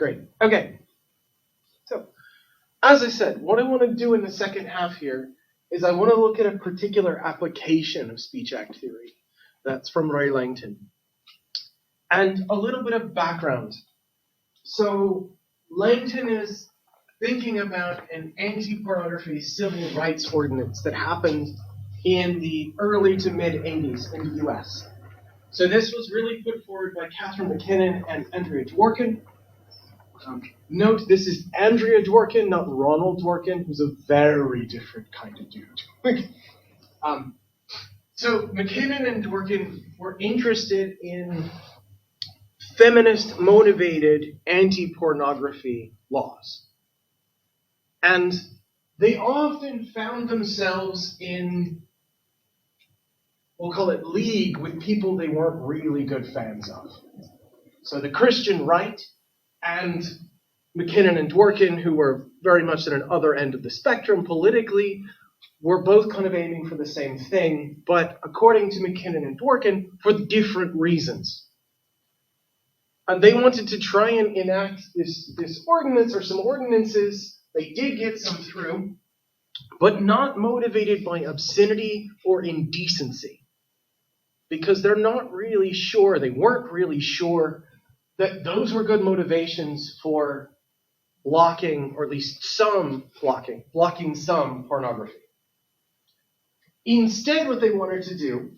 Great. Okay. So, as I said, what I want to do in the second half here is I want to look at a particular application of speech act theory that's from Ray Langton. And a little bit of background. So, Langton is thinking about an anti-pornography civil rights ordinance that happened in the early to mid-80s in the US. So this was really put forward by Catherine McKinnon and Andrea Dworkin. Note, this is Andrea Dworkin, not Ronald Dworkin, who's a very different kind of dude. So McKinnon and Dworkin were interested in feminist-motivated anti-pornography laws. And they often found themselves in, we'll call it, league with people they weren't really good fans of. So the Christian right and McKinnon and Dworkin, who were very much at an other end of the spectrum politically, were both kind of aiming for the same thing, but according to McKinnon and Dworkin, for different reasons. And they wanted to try and enact this ordinance or some ordinances. They did get some through, but not motivated by obscenity or indecency. Because they're not really sure, they weren't really sure that those were good motivations for blocking, or at least some blocking some pornography. Instead, what they wanted to do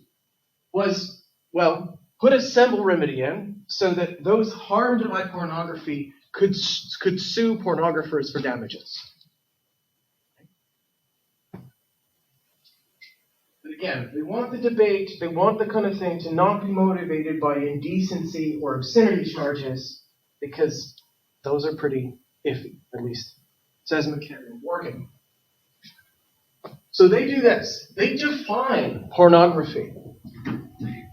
was, well, put a civil remedy in so that those harmed by pornography could sue pornographers for damages. But again, they want the debate, they want the kind of thing to not be motivated by indecency or obscenity charges, because those are pretty iffy, at least says McKinnon and Dworkin. So they do this. They define pornography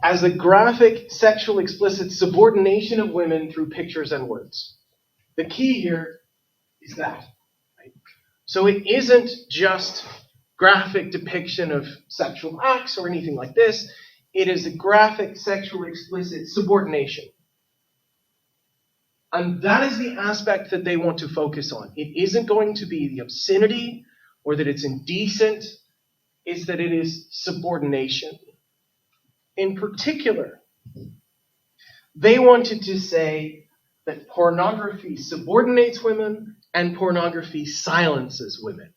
as a graphic, sexual, explicit subordination of women through pictures and words. The key here is that. Right? So it isn't just graphic depiction of sexual acts or anything like this. It is a graphic, sexual, explicit subordination. And that is the aspect that they want to focus on. It isn't going to be the obscenity or that it's indecent. It's that it is subordination. In particular, they wanted to say that pornography subordinates women and pornography silences women.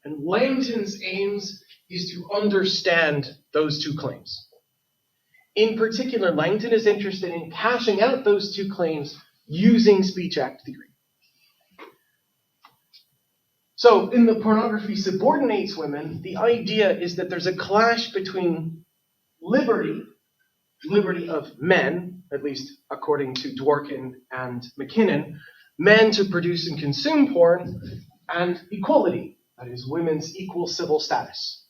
And Langton's aims is to understand those two claims. In particular, Langton is interested in cashing out those two claims using speech act theory. So, in the pornography subordinates women, the idea is that there's a clash between liberty of men, at least according to Dworkin and McKinnon, men to produce and consume porn, and equality, that is, women's equal civil status.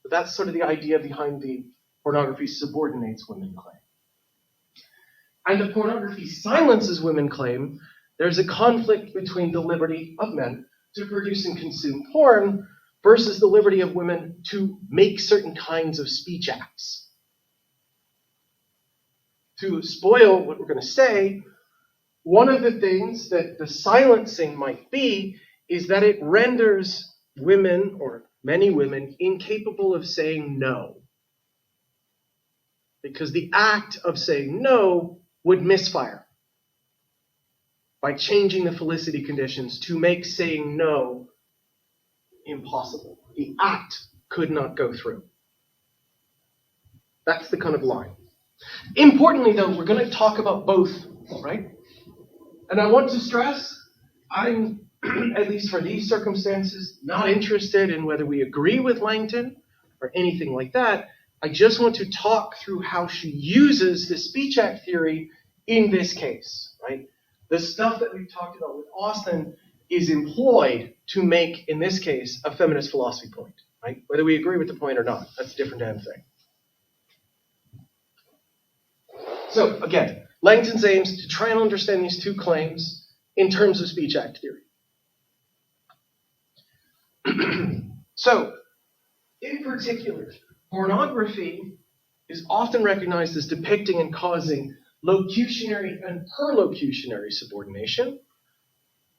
But that's sort of the idea behind the pornography subordinates women claim. And the pornography silences women claim there's a conflict between the liberty of men to produce and consume porn versus the liberty of women to make certain kinds of speech acts. To spoil what we're going to say, one of the things that the silencing might be is that it renders women, or many women, incapable of saying no. Because the act of saying no would misfire by changing the felicity conditions to make saying no impossible. The act could not go through. That's the kind of line. Importantly, though, we're going to talk about both, right? And I want to stress, I'm, at least for these circumstances, not interested in whether we agree with Langton or anything like that. I just want to talk through how she uses the speech act theory in this case, right? The stuff that we've talked about with Austin is employed to make, in this case, a feminist philosophy point, right? Whether we agree with the point or not, that's a different damn thing. So, again, Langton's aims to try and understand these two claims in terms of speech act theory. So, in particular, pornography is often recognized as depicting and causing locutionary and perlocutionary subordination,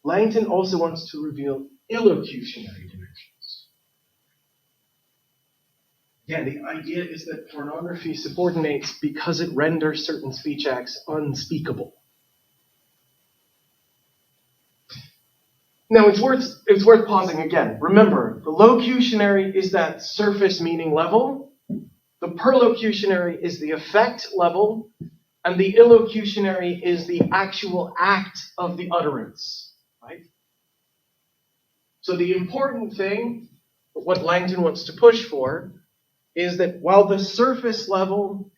Langton also wants to reveal illocutionary dimensions. Again, the idea is that pornography subordinates because it renders certain speech acts unspeakable. Now, it's worth pausing again. Remember, the locutionary is that surface meaning level, the perlocutionary is the effect level, and the illocutionary is the actual act of the utterance, right? So the important thing, what Langton wants to push for, is that while the surface level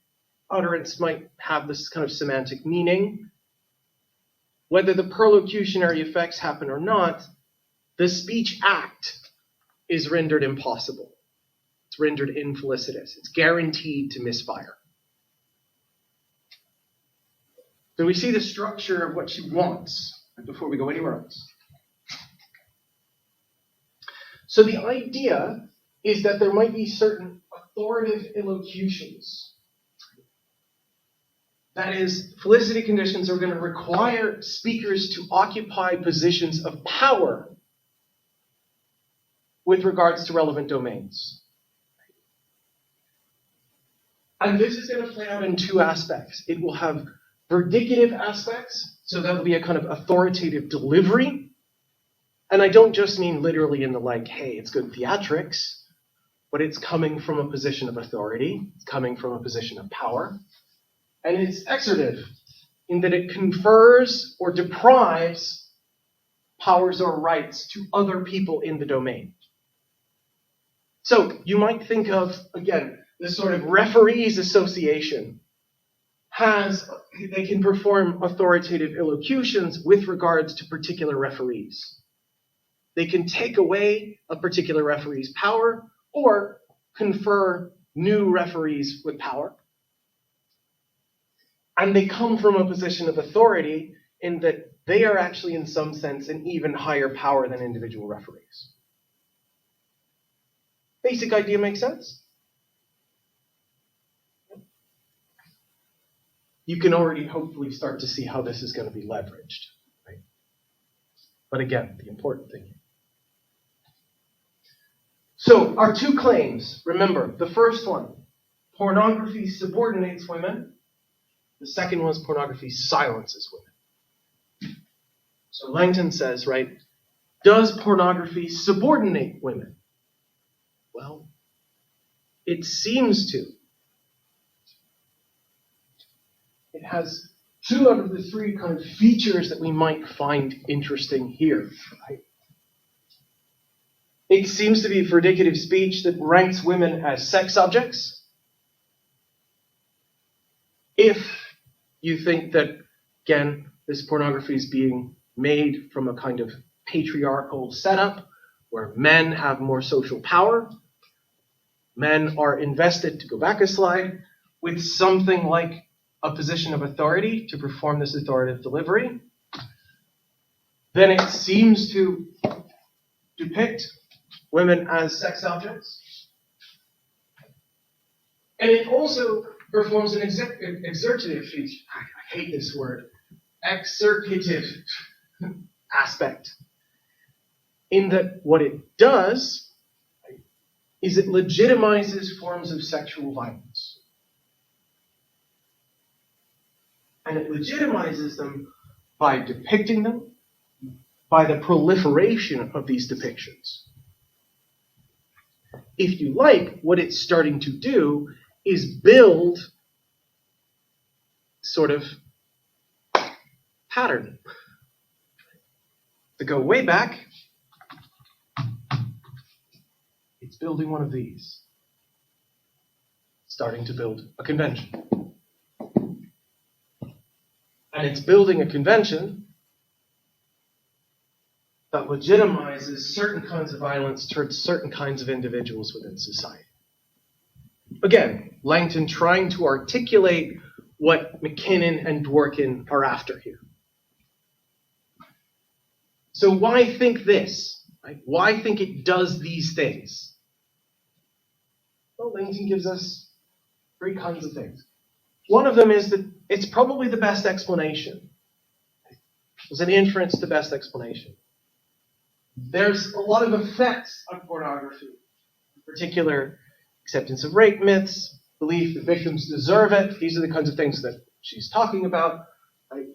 utterance might have this kind of semantic meaning, whether the perlocutionary effects happen or not, the speech act is rendered impossible. It's rendered infelicitous. It's guaranteed to misfire. So we see the structure of what she wants before we go anywhere else. So the idea is that there might be certain authoritative illocutions. That is, felicity conditions are going to require speakers to occupy positions of power with regards to relevant domains. And this is going to play out in two aspects. It will have verdicative aspects, so that'll be a kind of authoritative delivery. And I don't just mean literally in the like, hey, it's good theatrics, but it's coming from a position of authority, it's coming from a position of power. And it's exertive, in that it confers or deprives powers or rights to other people in the domain. So you might think of, again, this sort of referees association they can perform authoritative illocutions with regards to particular referees. They can take away a particular referee's power or confer new referees with power. And they come from a position of authority in that they are actually, in some sense, an even higher power than individual referees. Basic idea makes sense? You can already hopefully start to see how this is going to be leveraged, right? But again, the important thing. So, our two claims, remember, the first one, pornography subordinates women. The second one is pornography silences women. So Langton says, right, does pornography subordinate women? Well, it seems to. It has two out of the three kind of features that we might find interesting here, right? It seems to be verdicative speech that ranks women as sex objects. If you think that, again, this pornography is being made from a kind of patriarchal setup where men have more social power, men are invested, to go back a slide, with something like a position of authority to perform this authoritative delivery, then it seems to depict women as sex objects. And it also performs an exertative feature. I hate this word. Exertative aspect. In that what it does is it legitimizes forms of sexual violence. And it legitimizes them by depicting them, by the proliferation of these depictions. If you like, what it's starting to do is build sort of pattern. To go way back, it's building one of these. Starting to build a convention. And it's building a convention that legitimizes certain kinds of violence towards certain kinds of individuals within society. Again, Langton trying to articulate what McKinnon and Dworkin are after here. So why think this? Right? Why think it does these things? Well, Langton gives us three kinds of things. One of them is that it's probably the best explanation. It's an inference, the best explanation. There's a lot of effects on pornography, in particular acceptance of rape myths, belief that victims deserve it. These are the kinds of things that she's talking about. Right?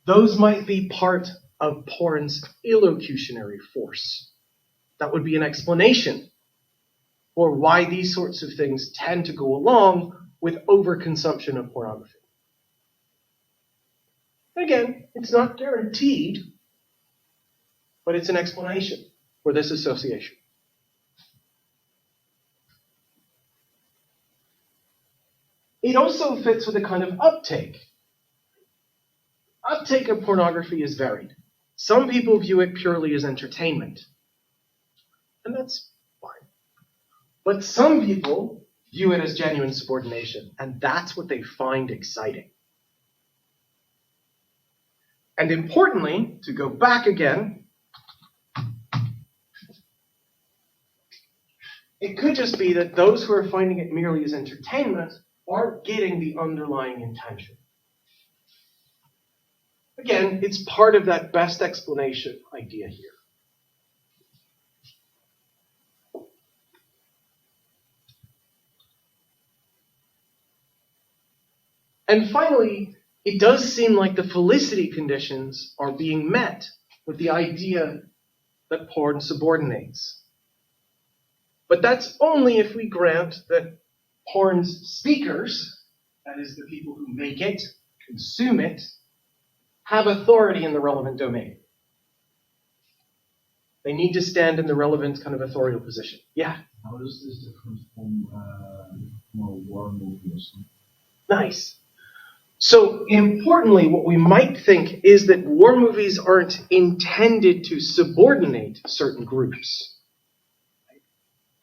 Those might be part of porn's illocutionary force. That would be an explanation for why these sorts of things tend to go along with overconsumption of pornography. Again, it's not guaranteed, but it's an explanation for this association. It also fits with a kind of uptake. Uptake of pornography is varied. Some people view it purely as entertainment, and that's fine. But some people view it as genuine subordination, and that's what they find exciting. And importantly, to go back again, it could just be that those who are finding it merely as entertainment aren't getting the underlying intention. Again, it's part of that best explanation idea here. And finally, it does seem like the felicity conditions are being met with the idea that porn subordinates. But that's only if we grant that porn's speakers, that is the people who make it, consume it, have authority in the relevant domain. They need to stand in the relevant kind of authorial position. Yeah? How does this differ from more war movie or something? Nice. So importantly, what we might think is that war movies aren't intended to subordinate certain groups.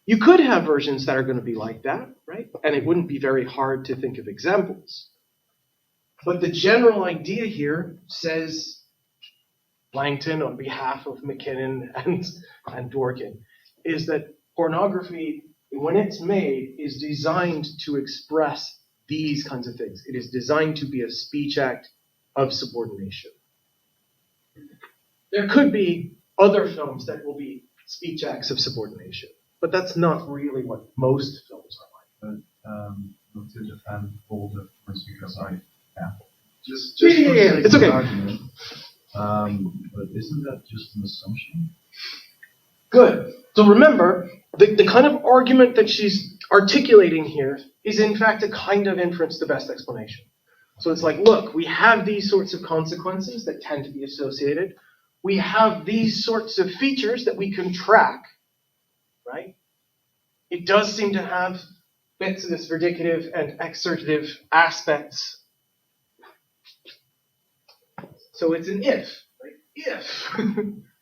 You could have versions that are going to be like that, right? And it wouldn't be very hard to think of examples. But the general idea here, says Langton on behalf of McKinnon and Dworkin, is that pornography, when it's made, is designed to express these kinds of things. It is designed to be a speech act of subordination. There could be other films that will be speech acts of subordination, but that's not really what most films are like. But not to defend all the points because I just yeah, it's okay. Argument. But isn't that just an assumption? Good. So remember, the kind of argument that she's articulating here is in fact a kind of inference to best explanation. So it's like, look, we have these sorts of consequences that tend to be associated. We have these sorts of features that we can track, right? It does seem to have bits of this verdicative and exertative aspects. So it's an if, right? If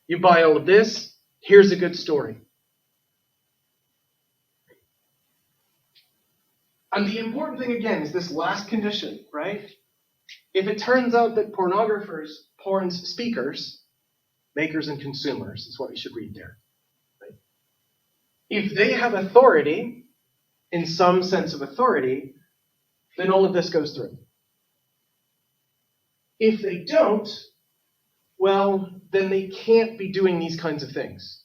you buy all of this, here's a good story. And the important thing, again, is this last condition, right? If it turns out that porn's speakers, makers and consumers, is what you should read there, right? If they have authority, in some sense of authority, then all of this goes through. If they don't, well, then they can't be doing these kinds of things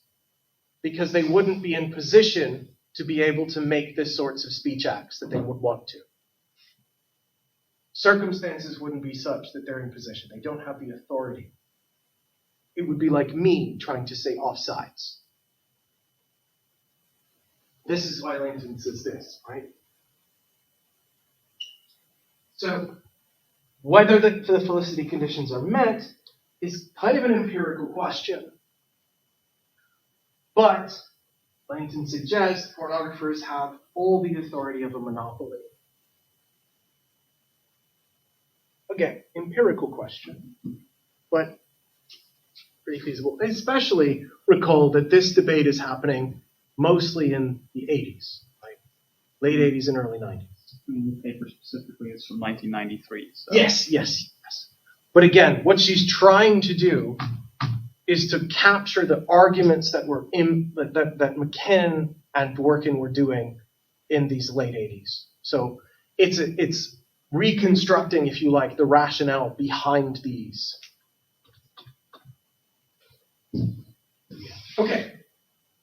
because they wouldn't be in position to be able to make the sorts of speech acts that they would want to. Circumstances wouldn't be such that they're in position. They don't have the authority. It would be like me trying to say offsides. This is why Langton says this, right? So, whether the felicity conditions are met is kind of an empirical question. But Langton suggests pornographers have all the authority of a monopoly. Again, empirical question, but pretty feasible. Especially recall that this debate is happening mostly in the 80s, right? Late 80s and early 90s. In the paper specifically, it's from 1993. So. Yes. But again, what she's trying to do is to capture the arguments that were that McKinnon and Dworkin were doing in these late 80s. So it's reconstructing, if you like, the rationale behind these. Okay,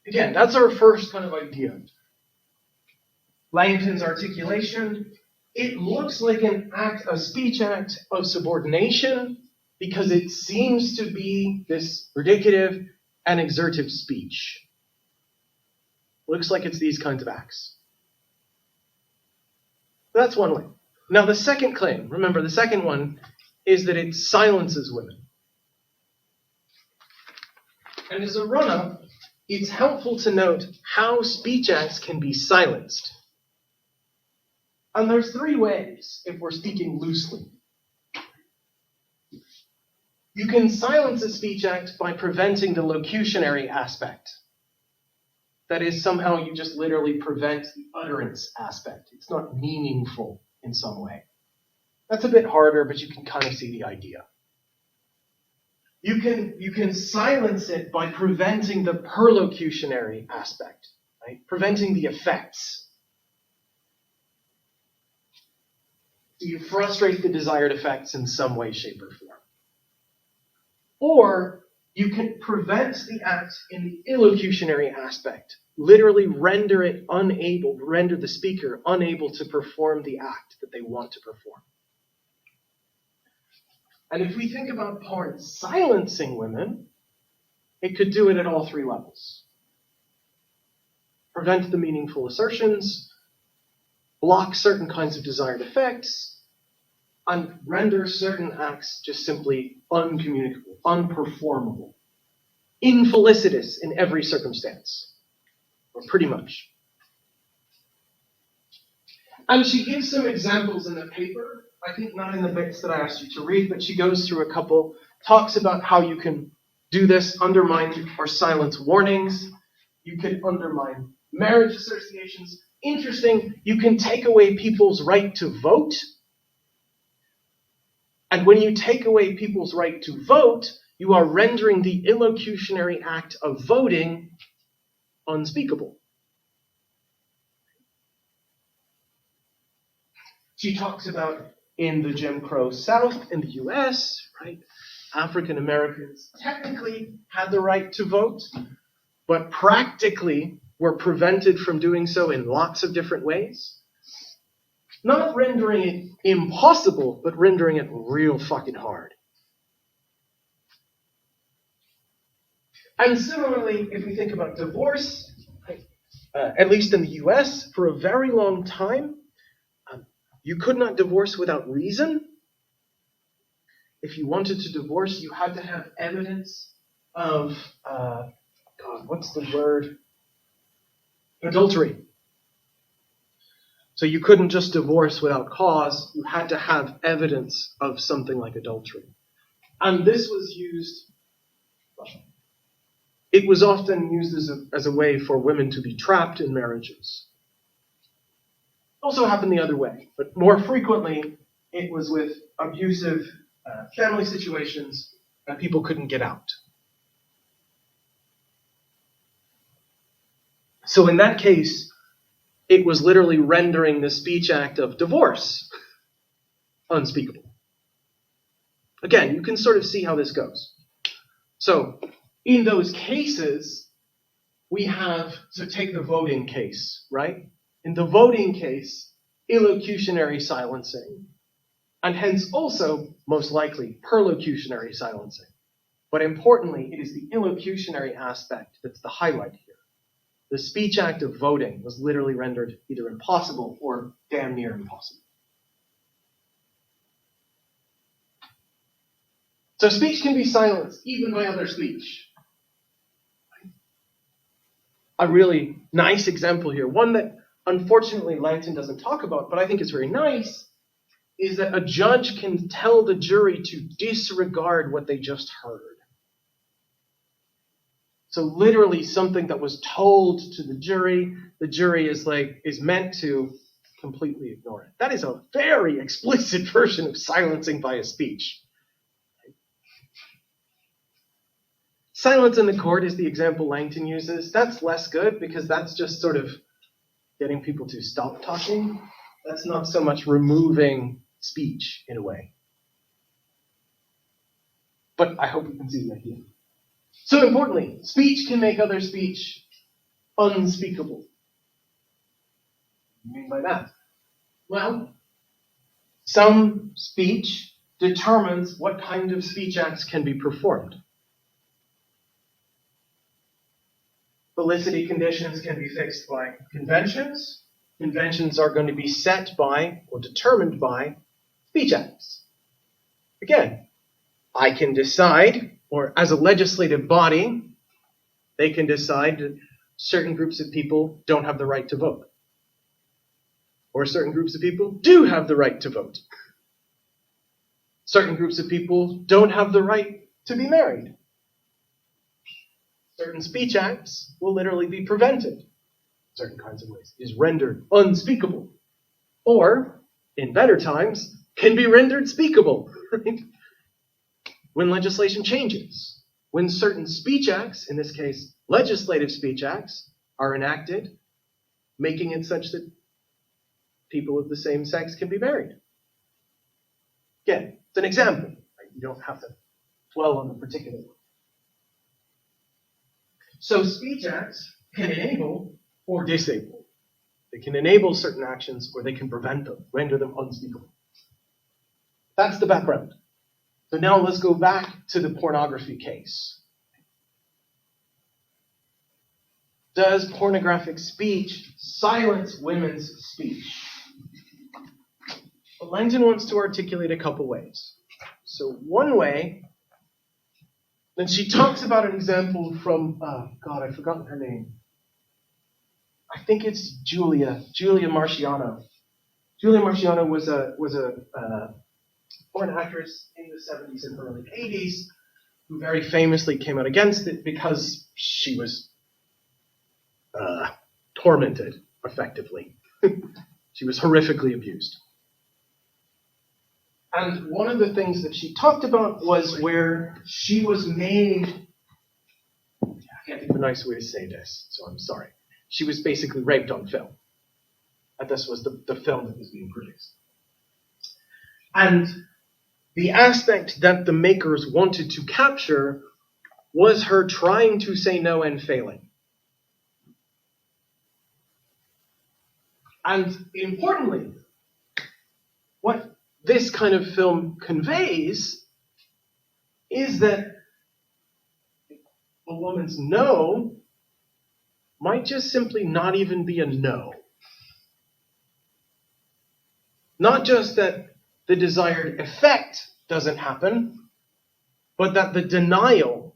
again, that's our first kind of idea. Langton's articulation, it looks like a speech act of subordination because it seems to be this predicative and exertive speech. Looks like it's these kinds of acts. That's one way. Now the second claim, remember the second one, is that it silences women. And as a run-up, it's helpful to note how speech acts can be silenced. And there's three ways, if we're speaking loosely. You can silence a speech act by preventing the locutionary aspect. That is, somehow you just literally prevent the utterance aspect. It's not meaningful in some way. That's a bit harder, but you can kind of see the idea. You can silence it by preventing the perlocutionary aspect, right? Preventing the effects. So you frustrate the desired effects in some way, shape, or form. Or you can prevent the act in the illocutionary aspect, literally render the speaker unable to perform the act that they want to perform. And if we think about porn silencing women, it could do it at all three levels. Prevent the meaningful assertions, block certain kinds of desired effects, and render certain acts just simply uncommunicable, unperformable, infelicitous in every circumstance, or pretty much. And she gives some examples in the paper, I think not in the bits that I asked you to read, but she goes through a couple, talks about how you can do this, undermine or silence warnings. You can undermine marriage associations. Interesting, you can take away people's right to vote. And when you take away people's right to vote, you are rendering the illocutionary act of voting unspeakable. She talks about in the Jim Crow South in the US, right? African Americans technically had the right to vote, but practically were prevented from doing so in lots of different ways. Not rendering it impossible, but rendering it real fucking hard. And similarly, if we think about divorce, at least in the US, for a very long time, you could not divorce without reason. If you wanted to divorce, you had to have evidence of, adultery. So you couldn't just divorce without cause, you had to have evidence of something like adultery. And this was used, it was often used as a way for women to be trapped in marriages. Also happened the other way, but more frequently it was with abusive family situations and people couldn't get out. So in that case, it was literally rendering the speech act of divorce unspeakable. Again, you can sort of see how this goes. So in those cases, we have, so take the voting case, right? In the voting case, illocutionary silencing, and hence also, most likely, perlocutionary silencing. But importantly, it is the illocutionary aspect that's the highlight here. The speech act of voting was literally rendered either impossible or damn near impossible. So speech can be silenced, even by other speech. A really nice example here, one that unfortunately Langton doesn't talk about, but I think is very nice, is that a judge can tell the jury to disregard what they just heard. So literally something that was told to the jury is meant to completely ignore it. That is a very explicit version of silencing by a speech. Silence in the court is the example Langton uses. That's less good because that's just sort of getting people to stop talking. That's not so much removing speech in a way. But I hope you can see the idea. So importantly, speech can make other speech unspeakable. What do you mean by that? Well, some speech determines what kind of speech acts can be performed. Felicity conditions can be fixed by conventions. Conventions are going to be set by or determined by speech acts. Again, I can decide, or as a legislative body, they can decide that certain groups of people don't have the right to vote. Or certain groups of people do have the right to vote. Certain groups of people don't have the right to be married. Certain speech acts will literally be prevented in certain kinds of ways, is rendered unspeakable. Or, in better times, can be rendered speakable. Right? When legislation changes, when certain speech acts, in this case legislative speech acts, are enacted, making it such that people of the same sex can be married. Again, it's an example. Right? You don't have to dwell on the particular one. So speech acts can enable or disable. They can enable certain actions or they can prevent them, render them unspeakable. That's the background. So now let's go back to the pornography case. Does pornographic speech silence women's speech? Well, Langton wants to articulate a couple ways. So one way, then she talks about an example from, I've forgotten her name. I think it's Julia Marciano. Julia Marciano was a foreign actress in the 70s and early 80s who very famously came out against it because she was tormented, effectively. She was horrifically abused. And one of the things that she talked about was where she was made, I can't think of a nice way to say this, so I'm sorry. She was basically raped on film. And this was the film that was being produced. And the aspect that the makers wanted to capture was her trying to say no and failing. And importantly, what this kind of film conveys is that a woman's no might just simply not even be a no. Not just that the desired effect doesn't happen, but that the denial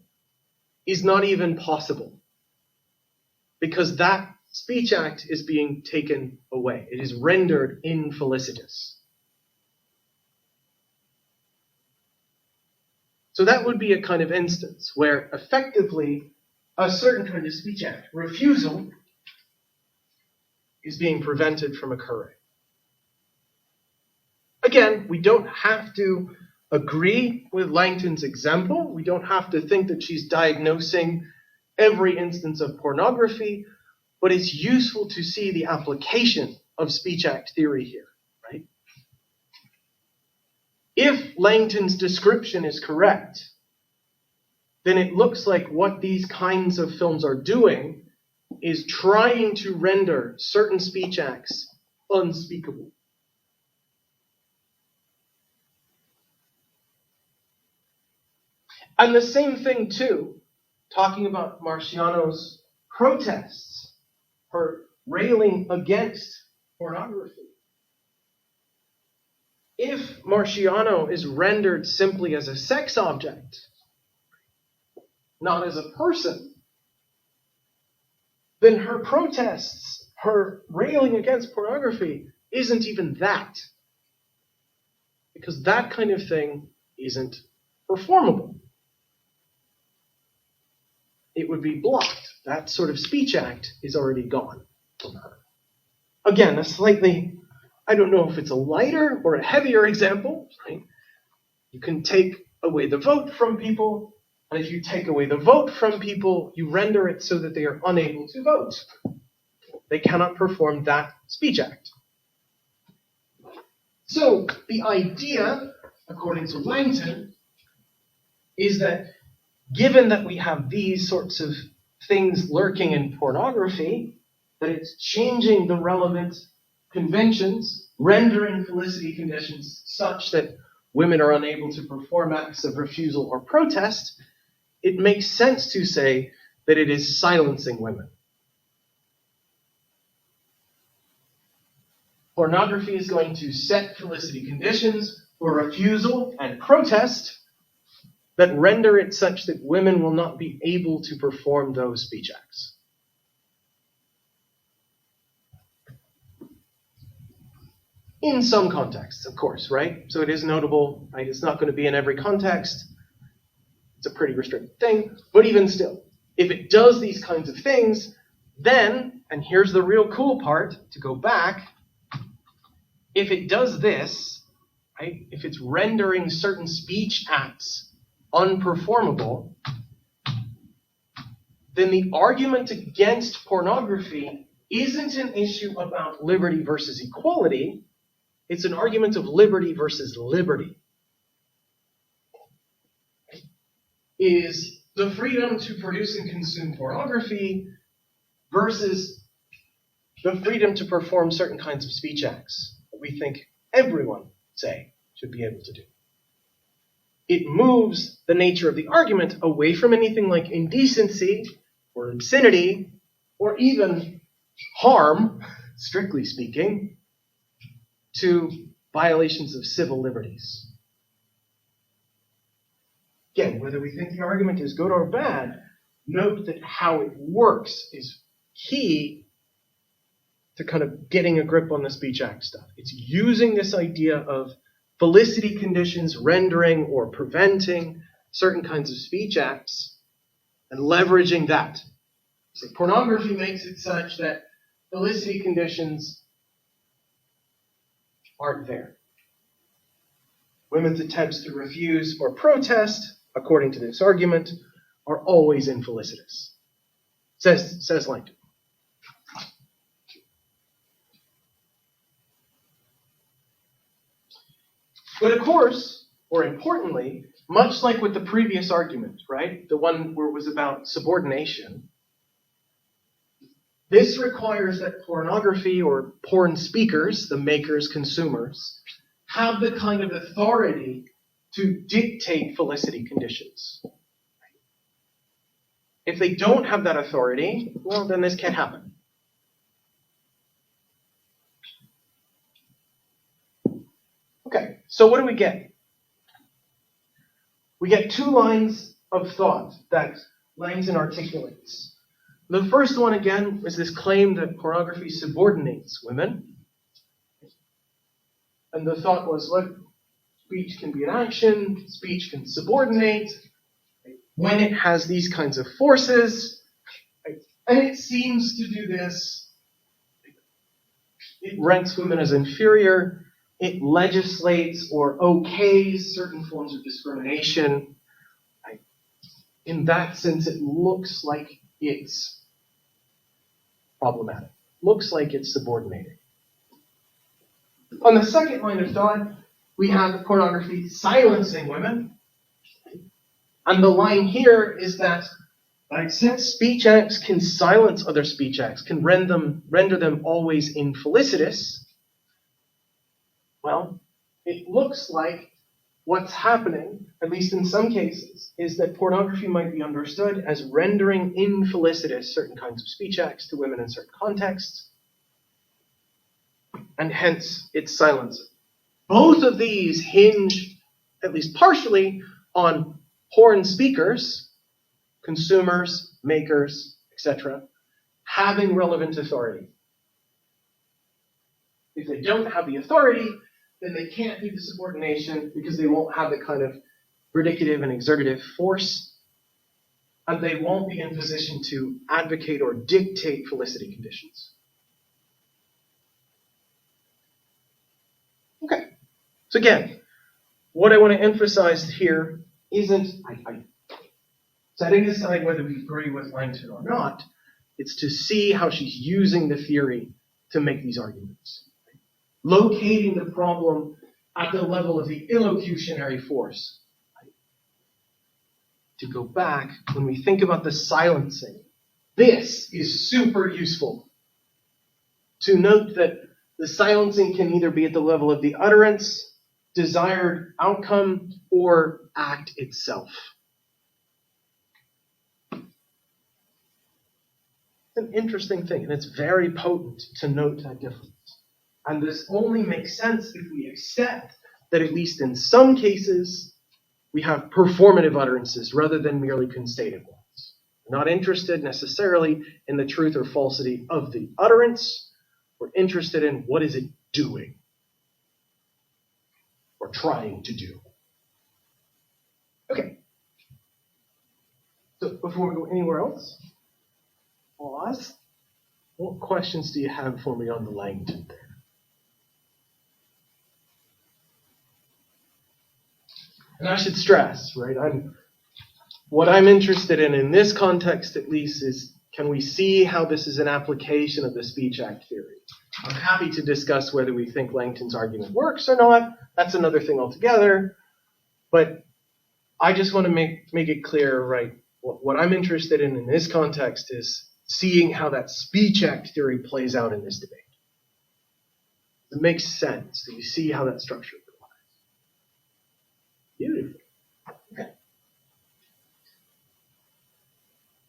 is not even possible. Because that speech act is being taken away. It is rendered infelicitous. So that would be a kind of instance where effectively a certain kind of speech act, refusal, is being prevented from occurring. Again, we don't have to agree with Langton's example. We don't have to think that she's diagnosing every instance of pornography, but it's useful to see the application of speech act theory here, right? If Langton's description is correct, then it looks like what these kinds of films are doing is trying to render certain speech acts unspeakable. And the same thing, too, talking about Marciano's protests, her railing against pornography. If Marciano is rendered simply as a sex object, not as a person, then her protests, her railing against pornography, isn't even that. Because that kind of thing isn't performable. It would be blocked. That sort of speech act is already gone from her. Again, a slightly, I don't know if it's a lighter or a heavier example, right? You can take away the vote from people, and if you take away the vote from people, you render it so that they are unable to vote. They cannot perform that speech act. So the idea, according to Langton, is that given that we have these sorts of things lurking in pornography, that it's changing the relevant conventions, rendering felicity conditions such that women are unable to perform acts of refusal or protest, it makes sense to say that it is silencing women. Pornography is going to set felicity conditions for refusal and protest that render it such that women will not be able to perform those speech acts. In some contexts, of course, right? So it is notable, right? It's not going to be in every context. It's a pretty restricted thing. But even still, if it does these kinds of things, then, and here's the real cool part, to go back, if it does this, right? If it's rendering certain speech acts unperformable, then the argument against pornography isn't an issue about liberty versus equality. It's an argument of liberty versus liberty. Is the freedom to produce and consume pornography versus the freedom to perform certain kinds of speech acts that we think everyone, say, should be able to do. It moves the nature of the argument away from anything like indecency or obscenity or even harm, strictly speaking, to violations of civil liberties. Again, whether we think the argument is good or bad, note that how it works is key to kind of getting a grip on the speech act stuff. It's using this idea of felicity conditions rendering or preventing certain kinds of speech acts and leveraging that. So pornography makes it such that felicity conditions aren't there. Women's attempts to refuse or protest, according to this argument, are always infelicitous. Says Langton. But of course, or importantly, much like with the previous argument, right? The one where it was about subordination, this requires that pornography or porn speakers, the makers, consumers, have the kind of authority to dictate felicity conditions. If they don't have that authority, well, then this can't happen. Okay, so what do we get? We get two lines of thought that Langton articulates. The first one, again, is this claim that pornography subordinates women. And the thought was, look, speech can be an action, speech can subordinate, when it has these kinds of forces, and it seems to do this. It ranks women as inferior, it legislates or okays certain forms of discrimination. In that sense, it looks like it's problematic. Looks like it's subordinating. On the second line of thought, we have pornography silencing women. And the line here is that since speech acts can silence other speech acts, can render them always infelicitous, well, it looks like what's happening, at least in some cases, is that pornography might be understood as rendering infelicitous certain kinds of speech acts to women in certain contexts, and hence its silencing. Both of these hinge, at least partially, on porn speakers, consumers, makers, etc., having relevant authority. If they don't have the authority, then they can't do the subordination because they won't have the kind of predicative and exergative force, and they won't be in position to advocate or dictate felicity conditions. Okay, so again, what I want to emphasize here isn't setting aside whether we agree with Langton or not, it's to see how she's using the theory to make these arguments. locating the problem at the level of the illocutionary force. To go back, when we think about the silencing, this is super useful. To note that the silencing can either be at the level of the utterance, desired outcome, or act itself. It's an interesting thing, and it's very potent to note that difference. And this only makes sense if we accept that at least in some cases, we have performative utterances rather than merely constative ones. We're not interested necessarily in the truth or falsity of the utterance. We're interested in what is it doing or trying to do. Okay. So before we go anywhere else, pause. What questions do you have for me on the Langton there? And I should stress, right, what I'm interested in this context at least, is can we see how this is an application of the speech act theory? I'm happy to discuss whether we think Langton's argument works or not. That's another thing altogether. But I just want to make it clear, right, what I'm interested in this context is seeing how that speech act theory plays out in this debate. It makes sense. So you see how that structure applies. Beautiful. Okay.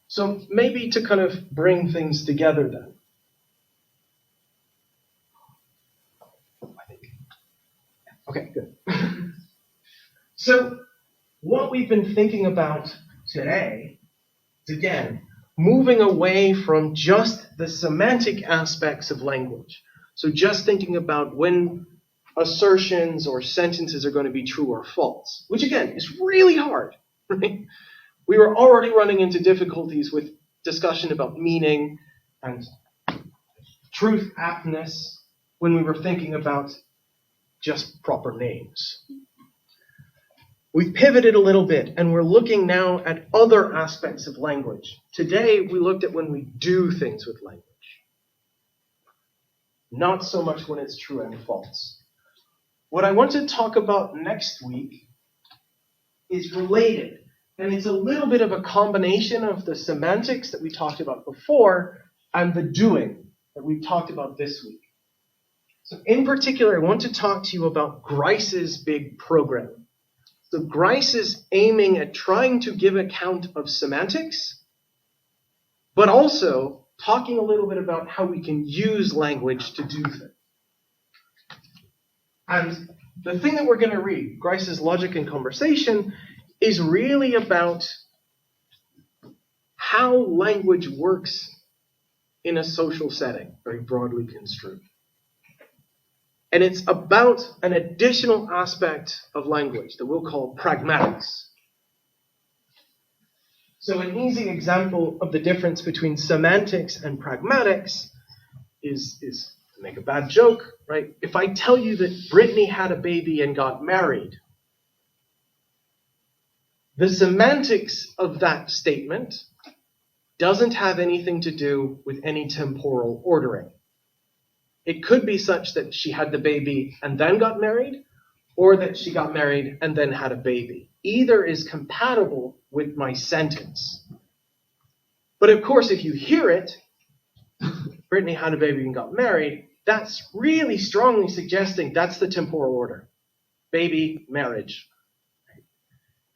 So maybe to kind of bring things together then. Okay, good. So what we've been thinking about today is, again, moving away from just the semantic aspects of language. So just thinking about when assertions or sentences are going to be true or false, which again is really hard, right? We were already running into difficulties with discussion about meaning and truth aptness when we were thinking about just proper names. We've pivoted a little bit, and we're looking now at other aspects of language. Today, we looked at when we do things with language. Not so much when it's true and false. What I want to talk about next week is related, and it's a little bit of a combination of the semantics that we talked about before and the doing that we've talked about this week. So in particular, I want to talk to you about Grice's big program. So Grice is aiming at trying to give account of semantics, but also talking a little bit about how we can use language to do things. And the thing that we're going to read, Grice's Logic and Conversation, is really about how language works in a social setting, very broadly construed. And it's about an additional aspect of language that we'll call pragmatics. So an easy example of the difference between semantics and pragmatics is to make a bad joke, right? If I tell you that Brittany had a baby and got married, the semantics of that statement doesn't have anything to do with any temporal ordering. It could be such that she had the baby and then got married, or that she got married and then had a baby. Either is compatible with my sentence. But of course, if you hear it, Brittany had a baby and got married, that's really strongly suggesting that's the temporal order. Baby, marriage.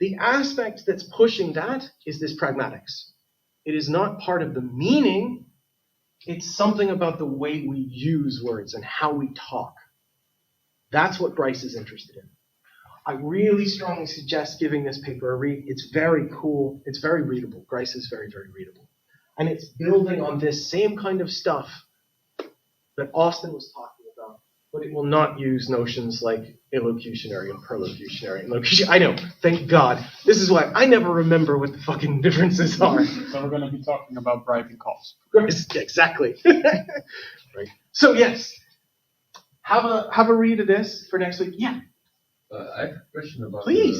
The aspect that's pushing that is this pragmatics. It is not part of the meaning. It's something about the way we use words and how we talk. That's what Grice is interested in. I really strongly suggest giving this paper a read. It's very cool. It's very readable. Grice is very, very readable. And it's building on this same kind of stuff that Austin was talking about, but it will not use notions like illocutionary and perlocutionary and locution. I know, thank God. This is why I never remember what the fucking differences are. So we're going to be talking about bribing calls. Exactly. Right. So yes, have a read of this for next week. Yeah. I have a question about. Please.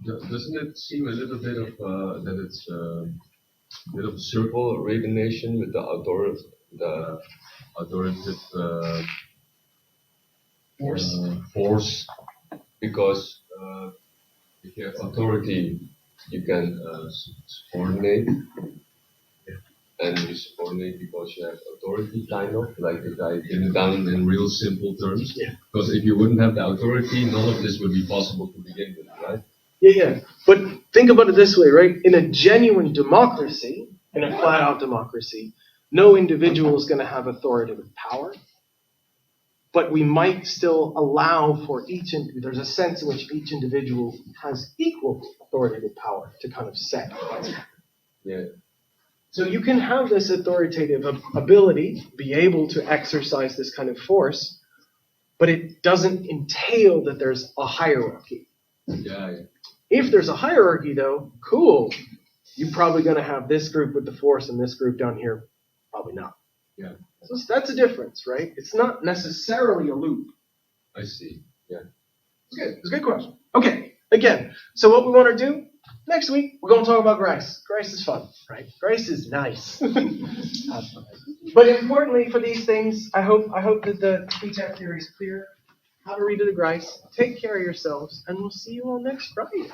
Doesn't it seem a little bit of that it's a bit of circle regonation with the authoritative force, because if you have authority, you can subordinate, and you subordinate because you have authority, kind of, like the guy did it down in real simple terms. Yeah. Because if you wouldn't have the authority, none of this would be possible to begin with, right? Yeah. But think about it this way, right? In a genuine democracy, in a flat-out democracy, no individual is going to have authoritative power. But we might still allow for there's a sense in which each individual has equal authoritative power to kind of set. Yeah. So you can have this authoritative ability, be able to exercise this kind of force, but it doesn't entail that there's a hierarchy. Yeah. If there's a hierarchy, though, cool. You're probably going to have this group with the force and this group down here, probably not. Yeah. So that's a difference, right? It's not necessarily a loop. I see. Yeah. It's good. It's a good question. Okay, again, so what we want to do, next week, we're going to talk about grace. Grace is fun, right? Grace is nice. But importantly for these things, I hope that the P10 theory is clear. Have a read of the grace. Take care of yourselves, and we'll see you all next Friday.